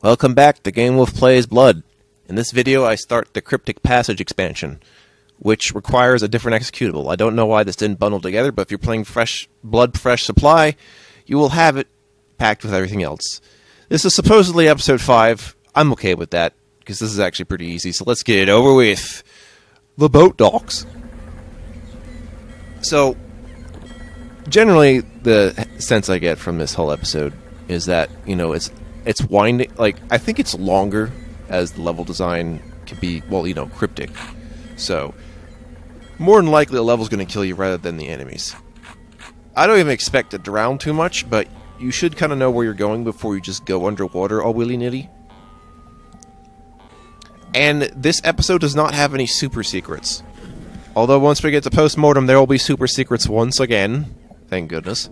Welcome back to Game Wolf Plays Blood. In this video I start the Cryptic Passage expansion, which requires a different executable. I don't know why this didn't bundle together, but if you're playing Blood Fresh Supply, you will have it packed with everything else. This is supposedly episode 5. I'm okay with that, because this is actually pretty easy, so let's get it over with. The boat docks. So, generally, the sense I get from this whole episode is that, you know, it's winding, like, I think it's longer as the level design can be, well, you know, cryptic. So, more than likely the level's going to kill you rather than the enemies. I don't even expect to drown too much, but you should kind of know where you're going before you just go underwater all willy-nilly. And this episode does not have any super secrets. Although once we get to post-mortem, there will be super secrets once again. Thank goodness.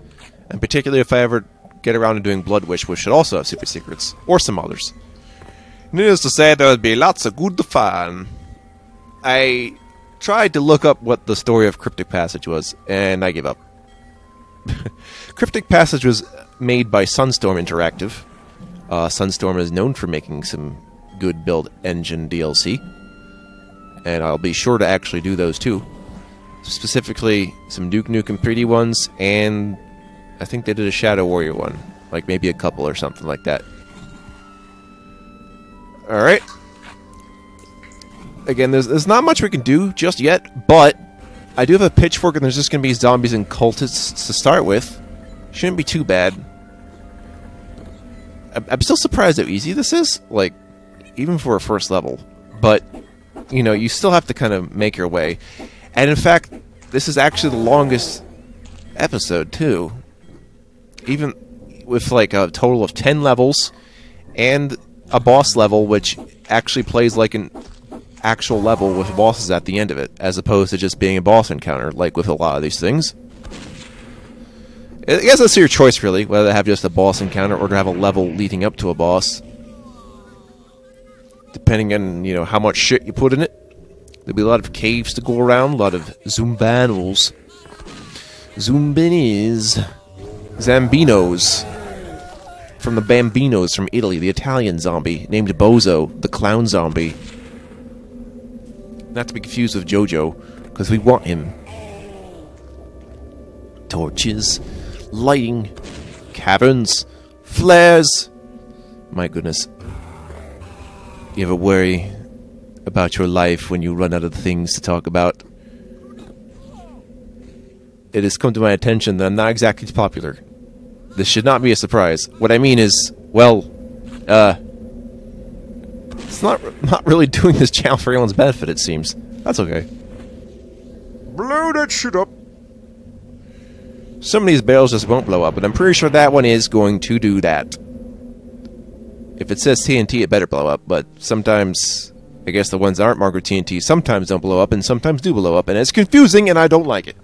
And particularly if I ever get around to doing Blood Wish, which should also have super secrets. Or some others. Needless to say, there would be lots of good fun. I tried to look up what the story of Cryptic Passage was, and I gave up. Cryptic Passage was made by Sunstorm Interactive. Sunstorm is known for making some good build engine DLC. And I'll be sure to actually do those too. Specifically, some Duke Nukem Pretty ones, and I think they did a Shadow Warrior one. Like maybe a couple or something like that. Alright. Again, there's not much we can do just yet, but I do have a pitchfork and there's just going to be zombies and cultists to start with. Shouldn't be too bad. I'm still surprised how easy this is. Like, even for a first level. But, you know, you still have to kind of make your way. And in fact, this is actually the longest episode, too. Even with, like, a total of 10 levels and a boss level, which actually plays like an actual level with bosses at the end of it, as opposed to just being a boss encounter, like with a lot of these things. I guess that's your choice, really, whether to have just a boss encounter or to have a level leading up to a boss. Depending on, you know, how much shit you put in it. There'll be a lot of caves to go around, a lot of zumbanos. Zumbinis. Zambinos. From the Bambinos from Italy, the Italian zombie, named Bozo, the clown zombie. Not to be confused with Jojo, because we want him. Torches, lighting, caverns, flares. My goodness. You ever worry about your life when you run out of things to talk about? It has come to my attention that I'm not exactly popular. This should not be a surprise. What I mean is, well, it's not really doing this channel for anyone's benefit, it seems. That's okay. Blow that shit up. Some of these barrels just won't blow up, but I'm pretty sure that one is going to do that. If it says TNT, it better blow up, but sometimes, I guess the ones that aren't marked TNT sometimes don't blow up, and sometimes do blow up, and it's confusing, and I don't like it.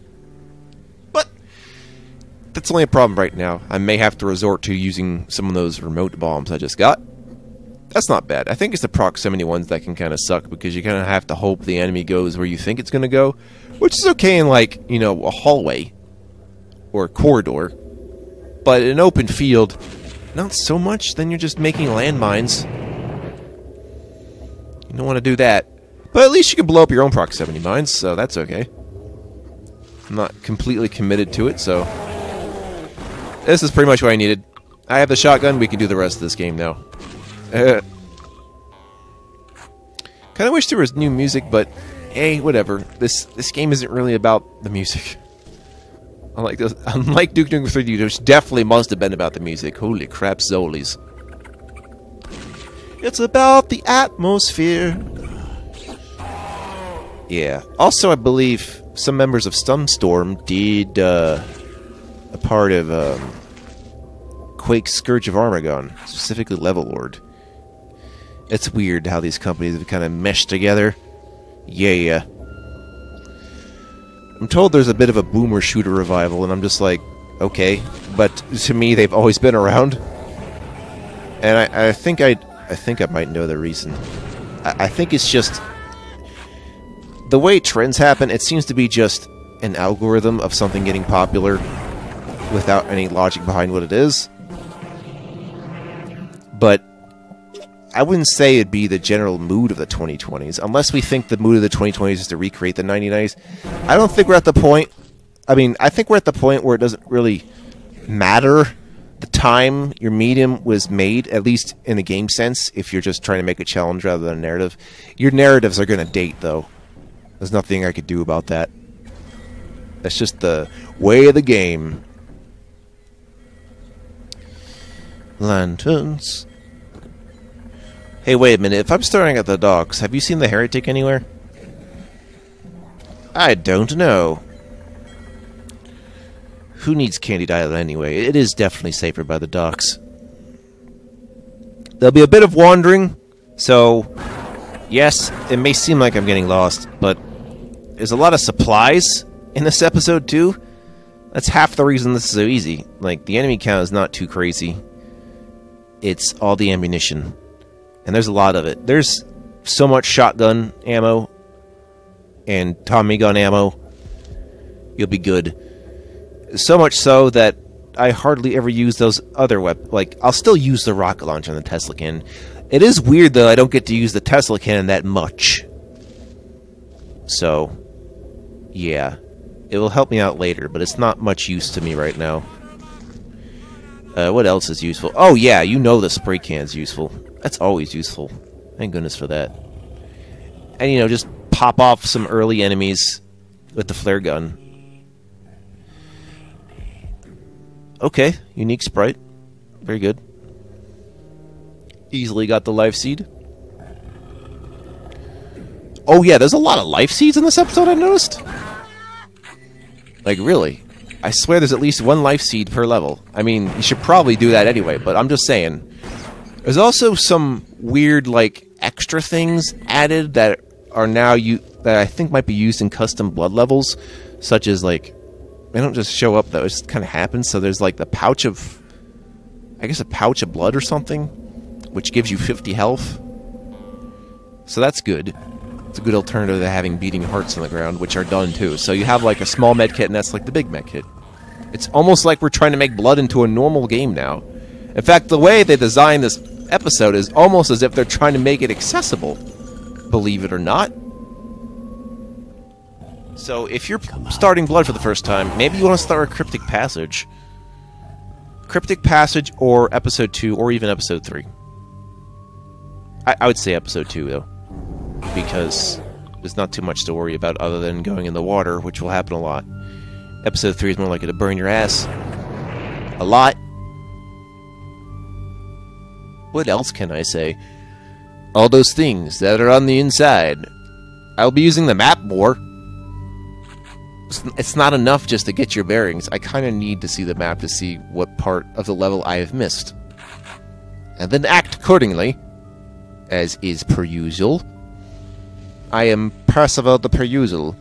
But that's only a problem right now. I may have to resort to using some of those remote bombs I just got. That's not bad. I think it's the proximity ones that can kind of suck, because you kind of have to hope the enemy goes where you think it's going to go, which is okay in, like, you know, a hallway or a corridor, but in an open field, not so much. Then you're just making landmines. You don't want to do that. But at least you can blow up your own proximity mines, so that's okay. I'm not completely committed to it, so this is pretty much what I needed. I have the shotgun. We can do the rest of this game now. Kind of wish there was new music, but hey, whatever. This game isn't really about the music. Unlike Duke Nukem 3D, which definitely must have been about the music. Holy crap, Zolies. It's about the atmosphere. Yeah. Also, I believe some members of Sunstorm did a part of Quake's Scourge of Armagon, specifically Level Lord. It's weird how these companies have kind of meshed together. Yeah. I'm told there's a bit of a boomer shooter revival, and I'm just like, okay. But to me, they've always been around. And I think I might know the reason. I think it's just the way trends happen. It seems to be just an algorithm of something getting popular without any logic behind what it is. But I wouldn't say it'd be the general mood of the 2020s, unless we think the mood of the 2020s is to recreate the 1990s. I don't think we're at the point... I mean, I think we're at the point where it doesn't really matter the time your medium was made, at least in a game sense, if you're just trying to make a challenge rather than a narrative. Your narratives are going to date, though. There's nothing I could do about that. That's just the way of the game. Lanterns. Hey, wait a minute. If I'm staring at the docks, have you seen the heretic anywhere? I don't know. Who needs Candied Island anyway? It is definitely safer by the docks. There'll be a bit of wandering, so yes, it may seem like I'm getting lost, but there's a lot of supplies in this episode too. That's half the reason this is so easy. Like, the enemy count is not too crazy. It's all the ammunition. And there's a lot of it. There's so much shotgun ammo and Tommy gun ammo. You'll be good. So much so that I hardly ever use those other weapons. Like, I'll still use the rocket launcher and the Tesla cannon. It is weird, though, I don't get to use the Tesla cannon that much. So, yeah. It will help me out later, but it's not much use to me right now. What else is useful? Oh, yeah, you know the spray can's useful. That's always useful. Thank goodness for that. And, you know, just pop off some early enemies with the flare gun. Okay, unique sprite. Very good. Easily got the life seed. Oh yeah, there's a lot of life seeds in this episode, I noticed. Like, really. I swear there's at least one life seed per level. I mean, you should probably do that anyway, but I'm just saying. There's also some weird, like, extra things added that are now that I think might be used in custom blood levels, such as, like, they don't just show up, though. It just kind of happens. So there's, like, the pouch of... I guess a pouch of blood or something, which gives you 50 health. So that's good. It's a good alternative to having beating hearts on the ground, which are done, too. So you have, like, a small med kit, and that's, like, the big med kit. It's almost like we're trying to make blood into a normal game now. In fact, the way they designed this episode is almost as if they're trying to make it accessible. Believe it or not. So, if you're starting Blood for the first time, maybe you want to start with Cryptic Passage. Cryptic Passage or Episode 2 or even Episode 3. I would say Episode 2, though. Because there's not too much to worry about other than going in the water, which will happen a lot. Episode 3 is more likely to burn your ass. A lot. What else can I say? All those things that are on the inside. I'll be using the map more. It's not enough just to get your bearings. I kind of need to see the map to see what part of the level I have missed. And then act accordingly, as is per usual. I am Percival the Perusal.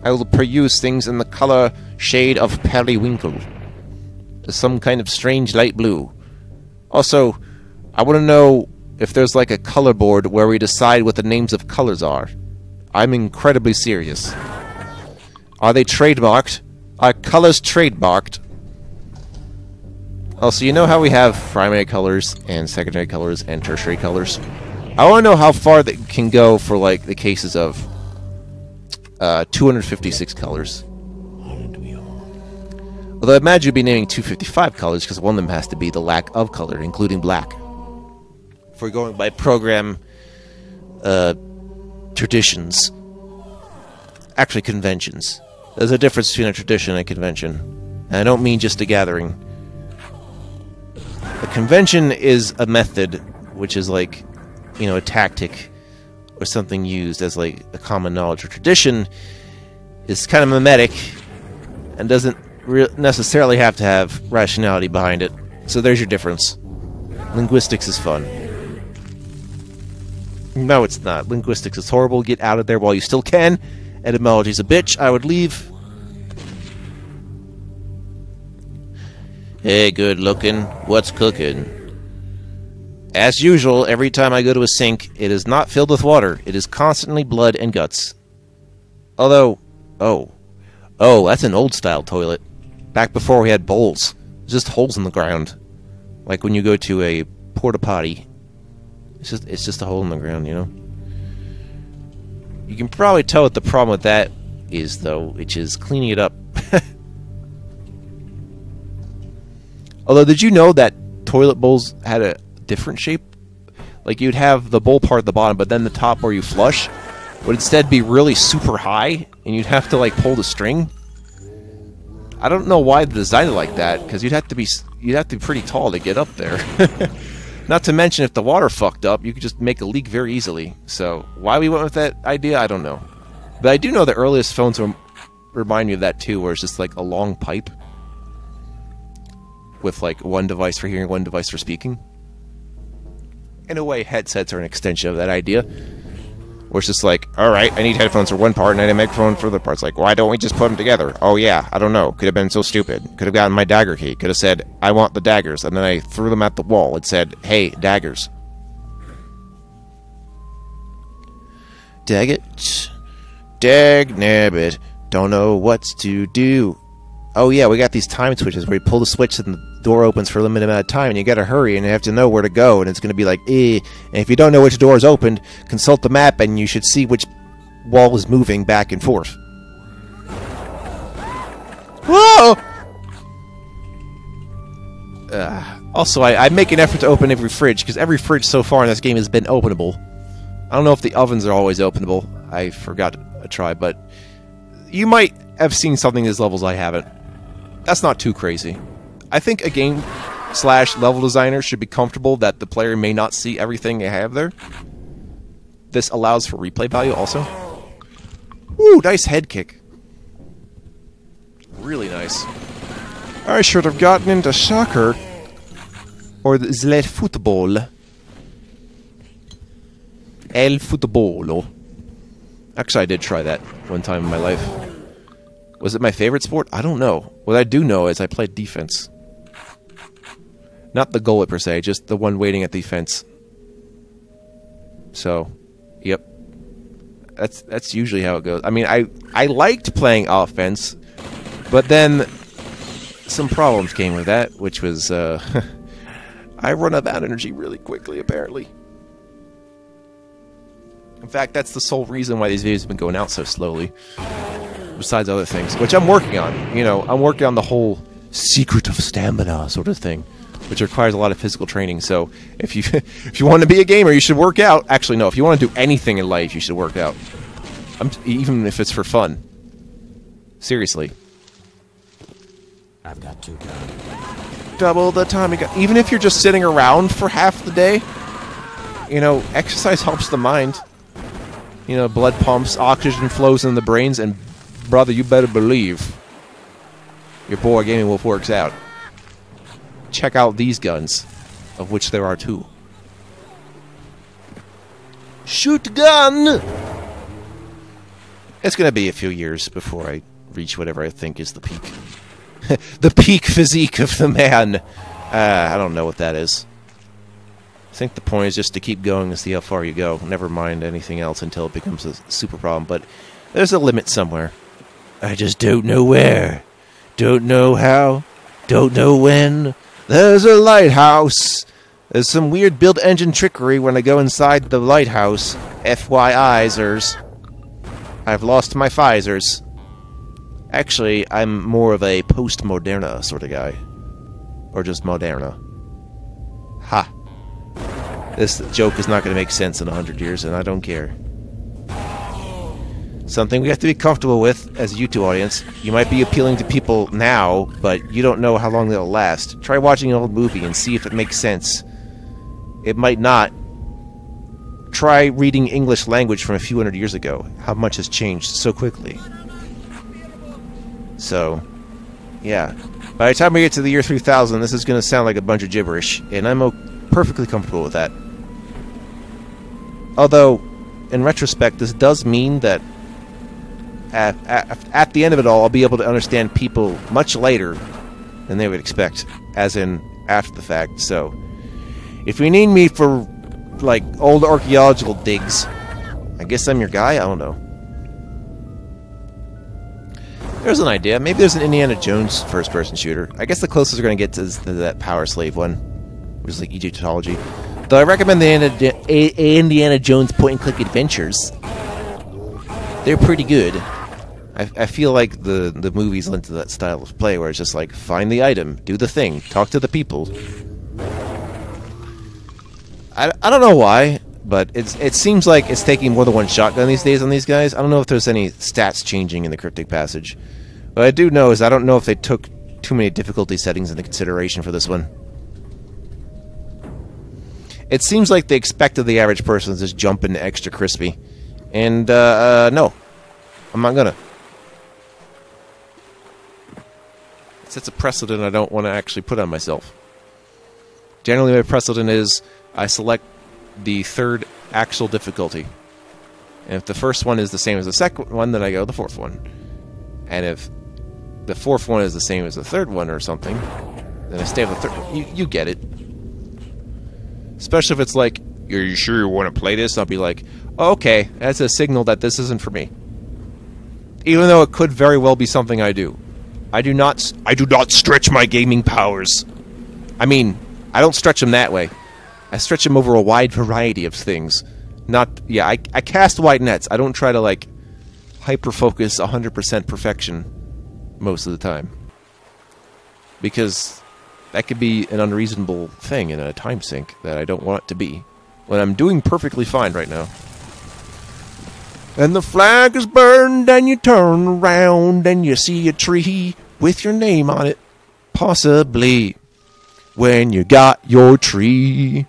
I will peruse things in the color shade of periwinkle. Some kind of strange light blue. Also, I want to know if there's like a color board where we decide what the names of colors are. I'm incredibly serious. Are they trademarked? Are colors trademarked? Also, you know how we have primary colors and secondary colors and tertiary colors? I want to know how far they can go for, like, the cases of 256 colors. Although I imagine you'd be naming 255 colors because one of them has to be the lack of color, including black. If we're going by program traditions. Actually, conventions. There's a difference between a tradition and a convention. And I don't mean just a gathering. A convention is a method, which is like, you know, a tactic or something used as like a common knowledge. Or tradition is kind of mimetic and doesn't necessarily have to have rationality behind it. So there's your difference. Linguistics is fun. No, it's not. Linguistics is horrible. Get out of there while you still can. Etymology's a bitch. I would leave. Hey, good looking. What's cooking? As usual, every time I go to a sink, it is not filled with water. It is constantly blood and guts. Although, oh, that's an old-style toilet. Back before we had bowls. Just holes in the ground. Like when you go to a porta-potty It's just a hole in the ground, you know? You can probably tell what the problem with that is, though, which is cleaning it up. Although, did you know that toilet bowls had a different shape? Like, you'd have the bowl part at the bottom, but then the top where you flush would instead be really super high, and you'd have to, like, pull the string. I don't know why they designed it like that, because you'd have to be pretty tall to get up there. Not to mention, if the water fucked up, you could just make a leak very easily. So, why we went with that idea, I don't know. But I do know the earliest phones remind me of that too, where it's just like a long pipe with like one device for hearing, one device for speaking. In a way, headsets are an extension of that idea. Where it's just like, alright, I need headphones for one part and I need a microphone for the parts. Like, why don't we just put them together? Oh yeah, I don't know. Could have been so stupid. Could have gotten my dagger key. Could have said, I want the daggers. And then I threw them at the wall. It said, hey, daggers. Dag it. Dag nabbit. Don't know what to do. Oh yeah, we got these time switches where you pull the switch and the door opens for a limited amount of time and you gotta hurry and you have to know where to go and it's gonna be like, eh. And if you don't know which door is opened, consult the map and you should see which wall is moving back and forth. Whoa! Also, I make an effort to open every fridge, because every fridge so far in this game has been openable. I don't know if the ovens are always openable. I forgot to try, but you might have seen something in these levels I haven't. That's not too crazy. I think a game/level designer should be comfortable that the player may not see everything they have there. This allows for replay value also. Ooh, nice head kick. Really nice. I should have gotten into soccer. Or the sled football. El futbolo. Actually, I did try that one time in my life. Was it my favorite sport? I don't know. What I do know is I played defense. Not the goalie per se, just the one waiting at defense. So, yep. That's usually how it goes. I mean, I liked playing offense, but then some problems came with that, which was I run out of energy really quickly, apparently. In fact, that's the sole reason why these videos have been going out so slowly. Besides other things, which I'm working on. You know, I'm working on the whole secret of stamina sort of thing, which requires a lot of physical training. So, if you want to be a gamer, you should work out. Actually, no. If you want to do anything in life, you should work out. Even if it's for fun. Seriously. I've got 2 guns. Double the time you got. Even if you're just sitting around for half the day, you know, exercise helps the mind. You know, blood pumps, oxygen flows in the brains, and brother, you better believe your boy Gaming Wolf works out. Check out these guns, of which there are 2. Shoot gun! It's gonna be a few years before I reach whatever I think is the peak. The peak physique of the man. I don't know what that is. I think the point is just to keep going and see how far you go. Never mind anything else until it becomes a super problem. But there's a limit somewhere. I just don't know where. Don't know how. Don't know when. There's a lighthouse. There's some weird build engine trickery when I go inside the lighthouse. FYI'sers. I've lost my Pfizers. Actually, I'm more of a post-moderna sort of guy. Or just moderna. Ha. This joke is not going to make sense in 100 years, and I don't care. Something we have to be comfortable with as a YouTube audience. You might be appealing to people now, but you don't know how long they'll last. Try watching an old movie and see if it makes sense. It might not. Try reading English language from a few hundred years ago. How much has changed so quickly. So, yeah. By the time we get to the year 3000, this is going to sound like a bunch of gibberish, and I'm perfectly comfortable with that. Although, in retrospect, this does mean that at the end of it all, I'll be able to understand people much later than they would expect, as in after the fact. So, if you need me for, like, old archaeological digs, I guess I'm your guy? I don't know. There's an idea. Maybe there's an Indiana Jones first-person shooter. I guess the closest we're going to get to is that Power Slave one, which is like Egyptology. Though I recommend the Indiana Jones point-and-click adventures. They're pretty good. I feel like the movies lend to that style of play, where it's just like, find the item, do the thing, talk to the people. I don't know why, but it seems like it's taking more than one shotgun these days on these guys. I don't know if there's any stats changing in the Cryptic Passage. What I do know is I don't know if they took too many difficulty settings into consideration for this one. It seems like they expected the average person to just jump into extra crispy. And, no. I'm not gonna. It sets a precedent I don't want to actually put on myself. Generally, my precedent is I select the third actual difficulty. And if the first one is the same as the second one, then I go the fourth one. And if the fourth one is the same as the third one or something, then I stay with the third one. You get it. Especially if it's like, are you sure you want to play this? I'll be like, oh, okay, that's a signal that this isn't for me. Even though it could very well be something I do. I do not stretch my gaming powers. I mean, I don't stretch them that way. I stretch them over a wide variety of things. I cast wide nets. I don't try to, like, hyper-focus 100% perfection most of the time. Because that could be an unreasonable thing in a time sink that I don't want it to be. When I'm doing perfectly fine right now. And the flag is burned and you turn around and you see a tree with your name on it. Possibly. When you got your tree.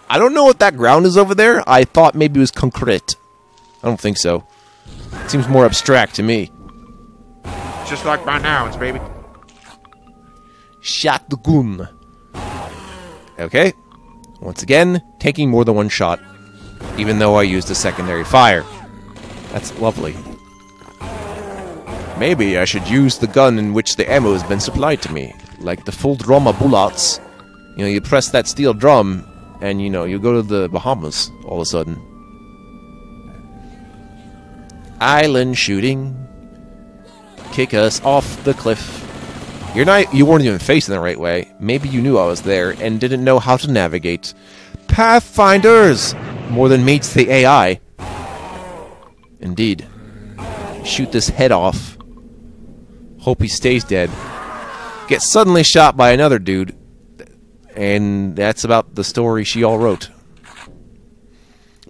I don't know what that ground is over there. I thought maybe it was concrete. I don't think so. It seems more abstract to me. Just like my nouns, baby. Shot the gun. Okay. Once again, taking more than one shot. Even though I used a secondary fire. That's lovely. Maybe I should use the gun in which the ammo has been supplied to me. Like the full drum of bullets. You know, you press that steel drum, and you know, you go to the Bahamas all of a sudden. Island shooting. Kick us off the cliff. You weren't even facing the right way. Maybe you knew I was there and didn't know how to navigate. Pathfinders! More than meets the AI. Indeed. Shoot this head off. Hope he stays dead. Get suddenly shot by another dude. And that's about the story she all wrote.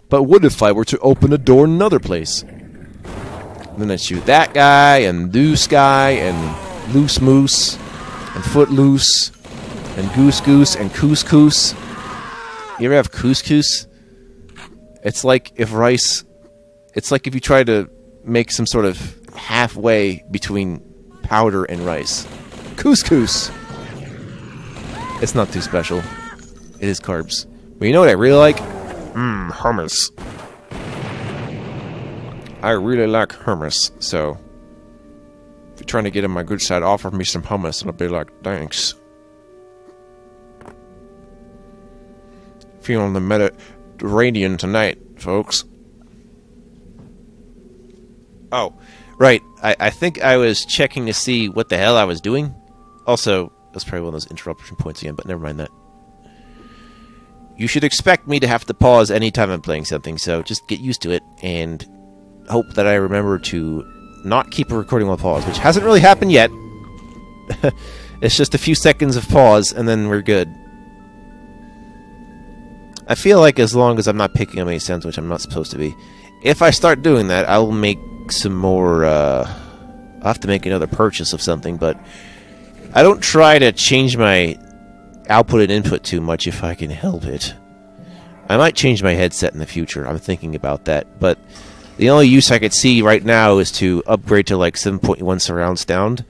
But what if I were to open a door in another place? And then I'd shoot that guy, and this guy, and Loose Moose, and Footloose, and Goose Goose, and Couscous. You ever have couscous? It's like if rice... It's like if you try to make some sort of halfway between powder and rice. Couscous! It's not too special. It is carbs. But you know what I really like? Hummus. I really like hummus, so... If you're trying to get on my good side, offer me some hummus, and I'll be like, thanks. Feeling the Mediterranean tonight, folks. Oh, right. I think I was checking to see what the hell I was doing. Also, that's probably one of those interruption points again, but never mind that. You should expect me to have to pause anytime I'm playing something, so just get used to it, and hope that I remember to not keep a recording while pause, which hasn't really happened yet. It's just a few seconds of pause, and then we're good. I feel like as long as I'm not picking up any sounds, which I'm not supposed to be, if I start doing that, I'll make some more, I'll have to make another purchase of something, but I don't try to change my output and input too much if I can help it. I might change my headset in the future, I'm thinking about that, but the only use I could see right now is to upgrade to like 7.1 surround sound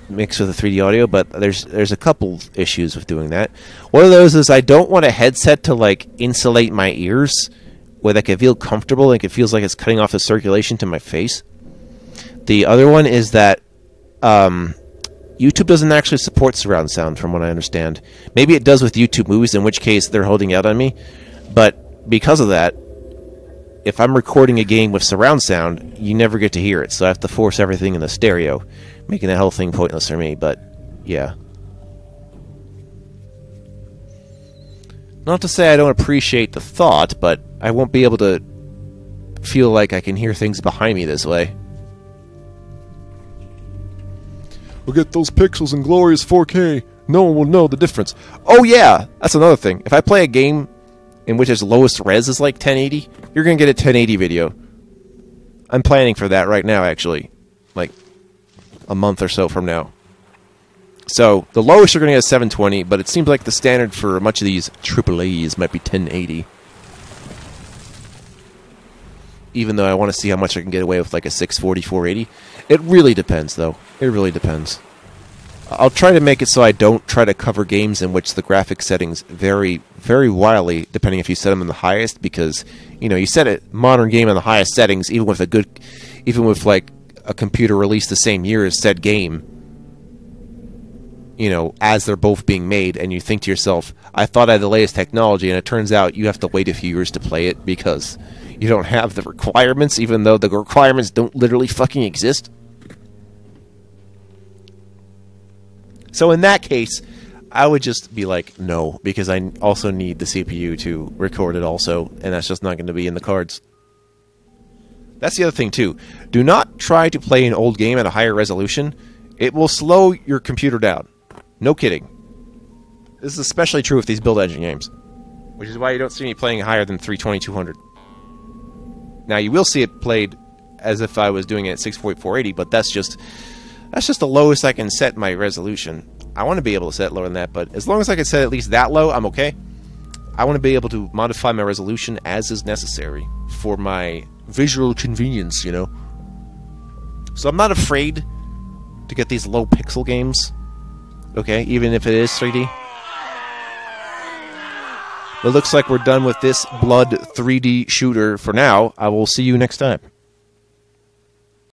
mixed with the 3D audio, but there's a couple issues with doing that. One of those is I don't want a headset to like insulate my ears where they can feel comfortable, like it feels like it's cutting off the circulation to my face. The other one is that YouTube doesn't actually support surround sound, from what I understand. Maybe it does with YouTube movies, in which case they're holding out on me. But because of that, if I'm recording a game with surround sound, you never get to hear it. So I have to force everything in the stereo, making the whole thing pointless for me. But, yeah. Not to say I don't appreciate the thought, but I won't be able to feel like I can hear things behind me this way. We'll get those pixels in glorious 4K. No one will know the difference. Oh yeah, that's another thing. If I play a game in which its lowest res is like 1080, you're going to get a 1080 video. I'm planning for that right now, actually. Like a month or so from now. So, the lowest you're going to get is 720, but it seems like the standard for much of these AAAs might be 1080. Even though I want to see how much I can get away with like a 640, 480. It really depends, though. It really depends. I'll try to make it so I don't try to cover games in which the graphic settings vary very wildly, depending if you set them in the highest, because, you know, you set a modern game in the highest settings, even with like a computer released the same year as said game, you know, as they're both being made, and you think to yourself, I thought I had the latest technology, and it turns out you have to wait a few years to play it because you don't have the requirements, even though the requirements don't literally fucking exist. So in that case, I would just be like, no, because I also need the CPU to record it also, and that's just not going to be in the cards. That's the other thing, too. Do not try to play an old game at a higher resolution. It will slow your computer down. No kidding. This is especially true with these build engine games, which is why you don't see me playing higher than 320, 200. Now, you will see it played as if I was doing it at 640, but that's just the lowest I can set my resolution. I want to be able to set lower than that, but as long as I can set at least that low, I'm okay. I want to be able to modify my resolution as is necessary for my visual convenience, you know. So I'm not afraid to get these low pixel games, okay, even if it is 3D. It looks like we're done with this Blood 3D shooter for now. I will see you next time.